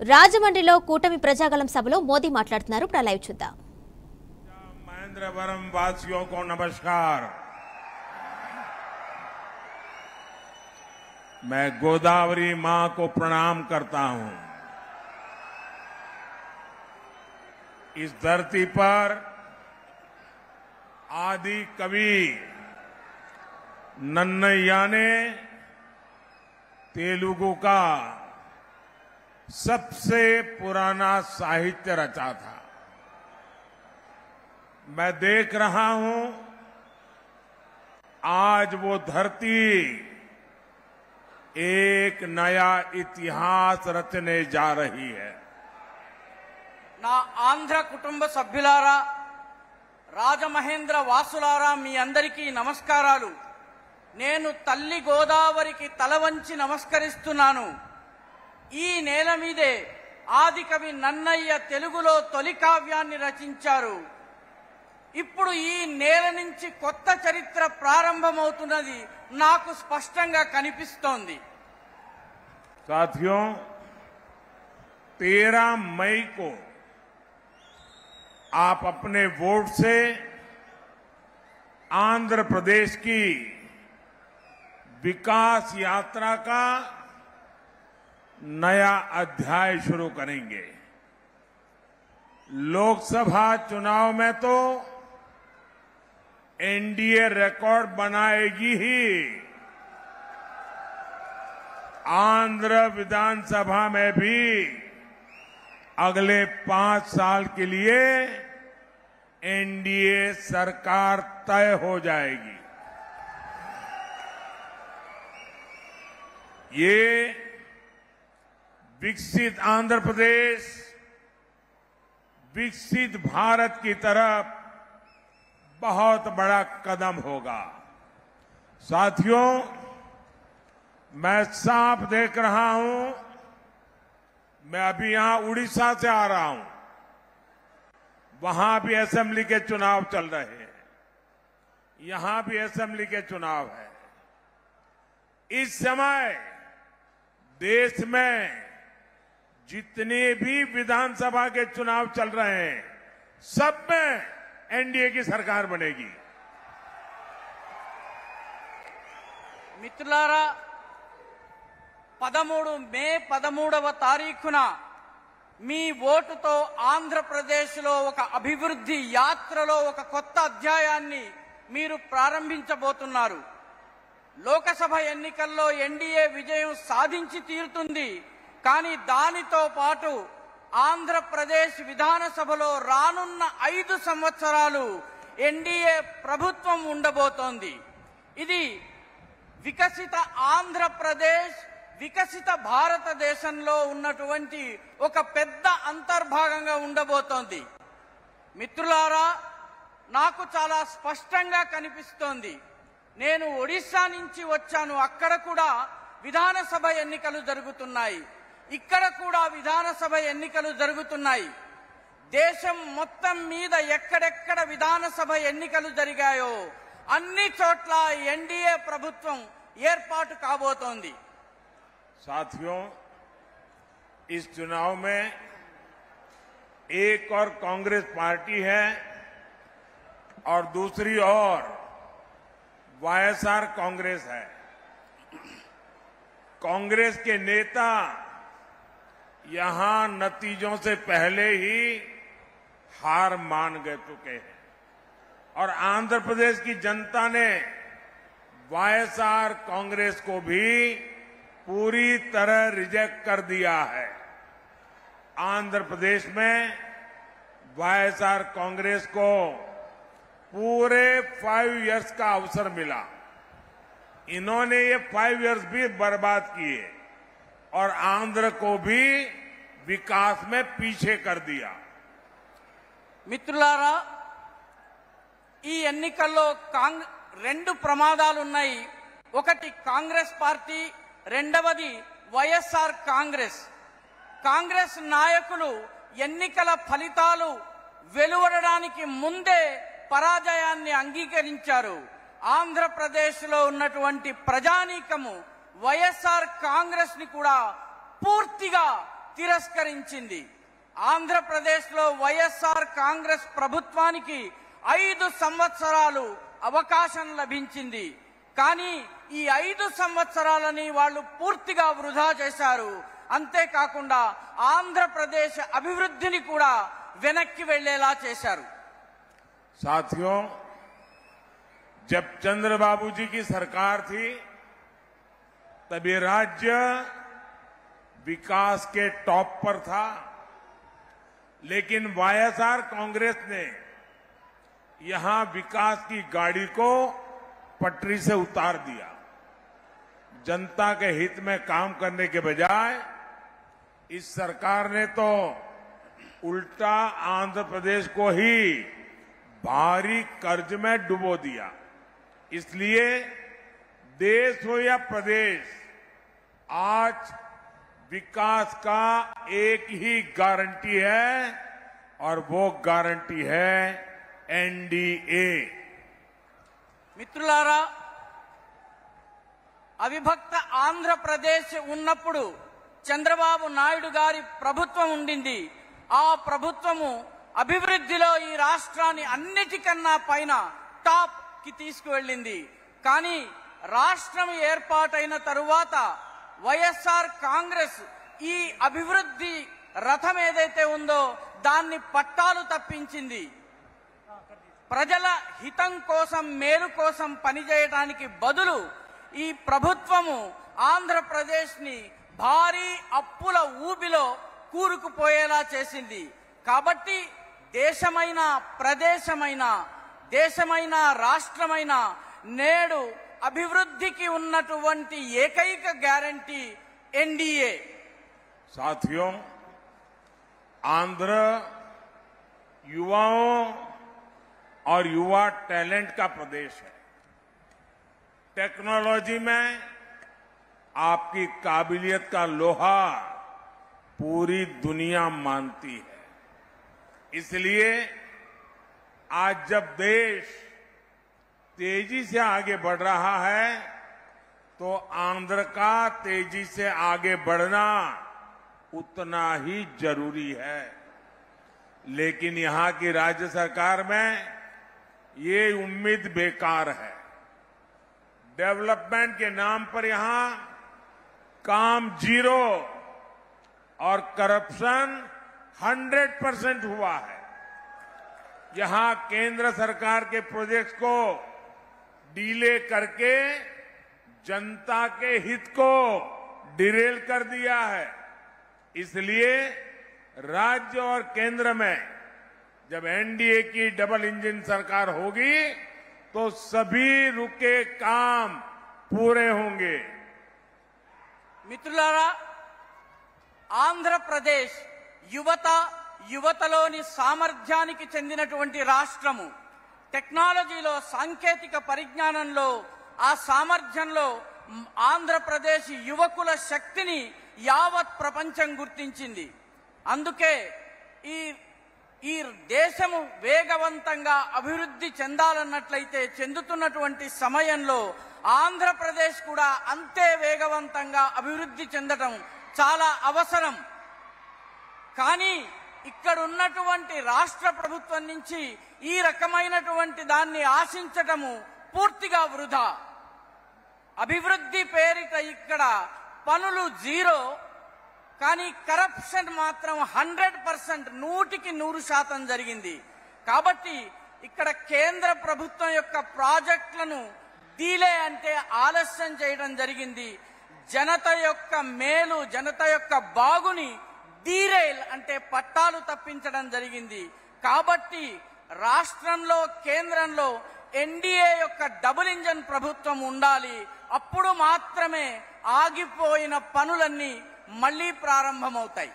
రాజమండ్రిలో కూటమి ప్రజాగళం సభలో మోదీ మాట్లాడుతున్నారు. ఇప్పుడు లైవ్ చూద్దాం. महेंद्रवरम वासियों को नमस्कार। मैं गोदावरी मां को प्रणाम करता हूं। इस धरती पर आदि कवि नन्नय्या ने तेलुगु का सबसे पुराना साहित्य रचा था। मैं देख रहा हूं आज वो धरती एक नया इतिहास रचने जा रही है। నా ఆంధ్ర కుటుంబ సభ్యులారా, రాజమహేంద్ర వాసులారా, మీ అందరికీ నమస్కారాలు. నేను తల్లి గోదావరికి తల వంచి నమస్కరిస్తున్నాను. ఈ నేల మీదే ఆదికవి నన్నయ్య తెలుగులో తొలి కావ్యాన్ని రచించారు. ఇప్పుడు ఈ నేల నుంచి కొత్త చరిత్ర ప్రారంభమవుతున్నది నాకు స్పష్టంగా కనిపిస్తోంది. साथियों, 13 मई को आप अपने वोट से आंध्र प्रदेश की विकास यात्रा का नया अध्याय शुरू करेंगे। लोकसभा चुनाव में तो एनडीए रिकॉर्ड बनाएगी ही, आंध्र विधानसभा में भी अगले 5 साल के लिए एनडीए सरकार तय हो जाएगी। ये विकसित आंध्र प्रदेश, विकसित भारत की तरफ बहुत बड़ा कदम होगा। साथियों, मैं साफ देख रहा हूं, मैं अभी यहां उड़ीसा से आ रहा हूं, वहां भी असेंबली के चुनाव चल रहे हैं, यहां भी असेंबली के चुनाव है। इस समय देश में जितने भी विधानसभा के चुनाव चल रहे हैं, सब में एनडीए की सरकार बनेगी। మిత్రులారా, 13 మే 13వ తారీఖున మీ ఓటుతో ఆంధ్రప్రదేశ్లో ఒక అభివృద్ధి యాత్రలో ఒక కొత్త అధ్యాయాన్ని మీరు ప్రారంభించబోతున్నారు. లోకసభ ఎన్నికల్లో ఎన్డీఏ విజయం సాధించి తీరుతుంది. కానీ దానితో పాటు ఆంధ్రప్రదేశ్ విధానసభలో రానున్న 5 సంవత్సరాలు ఎన్డీఏ ప్రభుత్వం ఉండబోతోంది. ఇది వికసిత ఆంధ్రప్రదేశ్, వికసిత భారతదేశంలో ఉన్నటువంటి ఒక పెద్ద అంతర్భాగంగా ఉండబోతోంది. మిత్రులారా, నాకు చాలా స్పష్టంగా కనిపిస్తోంది. నేను ఒడిశా నుంచి వచ్చాను. అక్కడ కూడా విధానసభ ఎన్నికలు జరుగుతున్నాయి. ఇక్కడ కూడా విధానసభ ఎన్నికలు జరుగుతున్నాయి. దేశం మొత్తం మీద ఎక్కడెక్కడ విధానసభ ఎన్నికలు జరిగాయో అన్ని చోట్ల ఎన్డీఏ ప్రభుత్వం ఏర్పాటు కాబోతోంది. साथियों, इस चुनाव में एक और कांग्रेस पार्टी है और दूसरी ओर वाईएसआर कांग्रेस है। कांग्रेस के नेता यहां नतीजों से पहले ही हार मान गए चुके हैं और आंध्र प्रदेश की जनता ने वाईएसआर कांग्रेस को भी पूरी तरह रिजेक्ट कर दिया है। आंध्र प्रदेश में वाईएसआर कांग्रेस को पूरे 5 इयर्स का अवसर मिला। इन्होंने ये 5 इयर्स भी बर्बाद किए और आंध्र को भी विकास में पीछे कर दिया। మిత్రులారా, ఈ ఎన్నికల్లో 2 ప్రమాదాలున్నాయి. ఒకటి కాంగ్రెస్ పార్టీ, రెండవది వైఎస్ఆర్ కాంగ్రెస్. కాంగ్రెస్ నాయకులు ఎన్నికల ఫలితాలు వెలువడడానికి ముందే పరాజయాన్ని అంగీకరించారు. ఆంధ్రప్రదేశ్లో ఉన్నటువంటి ప్రజానీకము వైఎస్ఆర్ కాంగ్రెస్ ని కూడా పూర్తిగా తిరస్కరించింది. ఆంధ్రప్రదేశ్లో వైఎస్ఆర్ కాంగ్రెస్ ప్రభుత్వానికి 5 సంవత్సరాలు అవకాశం లభించింది. కానీ ఈ 5 సంవత్సరాలని వాళ్ళు పూర్తిగా వృధా చేశారు. అంతేకాకుండా ఆంధ్రప్రదేశ్ అభివృద్ధిని కూడా వెనక్కి వెళ్లేలా చేశారు. साथियों, जब चंद्रबाबू जी की सरकार थी तब ये राज्य विकास के टॉप पर था, लेकिन वाईएसआर कांग्रेस ने यहां विकास की गाड़ी को पटरी से उतार दिया। जनता के हित में काम करने के बजाय इस सरकार ने तो उल्टा आंध्र प्रदेश को ही भारी कर्ज में डुबो दिया। इसलिए देश हो या प्रदेश, आज विकास का एक ही गारंटी है और वो गारंटी है एनडीए। మిత్రులారా, అవిభక్త ఆంధ్రప్రదేశ్ ఉన్నప్పుడు చంద్రబాబు నాయుడు గారి ప్రభుత్వం ఉండింది. ఆ ప్రభుత్వము అభివృద్ధిలో ఈ రాష్ట్రాన్ని అన్నిటికన్నా పైన టాప్ కి తీసుకువెళ్ళింది. కానీ రాష్ట్రం ఏర్పాటైన తరువాత వైఎస్ఆర్ కాంగ్రెస్ ఈ అభివృద్ధి రథం ఏదైతే ఉందో దాన్ని పట్టాలు తప్పించింది. ప్రజల హితం కోసం, మేలు కోసం పనిచేయడానికి బదులు ఈ ప్రభుత్వము ఆంధ్రప్రదేశ్ ని భారీ అప్పుల ఊబిలో కూరుకుపోయేలా చేసింది. కాబట్టి దేశమైన, ప్రదేశమైన, దేశమైన, రాష్ట్రమైన నేడు అభివృద్ధికి ఉన్నటువంటి ఏకైక గ్యారంటీ ఎన్డీఏ. साथियों, आंध्र युवाओं और युवा टैलेंट का प्रदेश है। टेक्नोलॉजी में आपकी काबिलियत का लोहा पूरी दुनिया मानती है। इसलिए आज जब देश तेजी से आगे बढ़ रहा है तो आंध्र का तेजी से आगे बढ़ना उतना ही जरूरी है। लेकिन यहां की राज्य सरकार में ये उम्मीद बेकार है। डेवलपमेंट के नाम पर यहां काम 0 और करप्शन 100% हुआ है। यहां केंद्र सरकार के प्रोजेक्ट्स को डीले करके जनता के हित को डिरेल कर दिया है। इसलिए राज्य और केंद्र में जब एनडीए की डबल इंजन सरकार होगी तो सभी रुके काम पूरे होंगे। మిత్రులారా, ఆంధ్రప్రదేశ్ యువతలోని సామర్థ్యానికి చెందినటువంటి రాష్ట్రము. టెక్నాలజీలో, సాంకేతిక పరిజ్ఞానంలో, ఆ సామర్థ్యంలో ఆంధ్రప్రదేశ్ యువకుల శక్తిని యావత్ ప్రపంచం గుర్తించింది. అందుకే ఈ దేశము వేగవంతంగా అభివృద్ధి చెందాలన్నట్లయితే చెందుతున్నటువంటి సమయంలో ఆంధ్రప్రదేశ్ కూడా అంతే వేగవంతంగా అభివృద్ధి చెందడం చాలా అవసరం. కానీ ఇక్కడ ఉన్నటువంటి రాష్ట్ర ప్రభుత్వం నుంచి ఈ రకమైనటువంటి దాన్ని ఆశించటము పూర్తిగా వృధా. అభివృద్ధి పేరిట ఇక్కడ పనులు 0, కానీ కరప్షన్ మాత్రం 100%, 100% జరిగింది. కాబట్టి ఇక్కడ కేంద్ర ప్రభుత్వం యొక్క ప్రాజెక్టులను డీలే అంటే ఆలస్యం చేయడం జరిగింది. జనత యొక్క మేలు, జనత యొక్క బాగుని డీరైల్ అంటే పట్టాలు తప్పించడం జరిగింది. కాబట్టి రాష్ట్రంలో, కేంద్రంలో ఎన్డీఏ యొక్క డబుల్ ఇంజన్ ప్రభుత్వం ఉండాలి. అప్పుడు మాత్రమే ఆగిపోయిన పనులన్నీ మళ్లీ ప్రారంభమవుతాయి.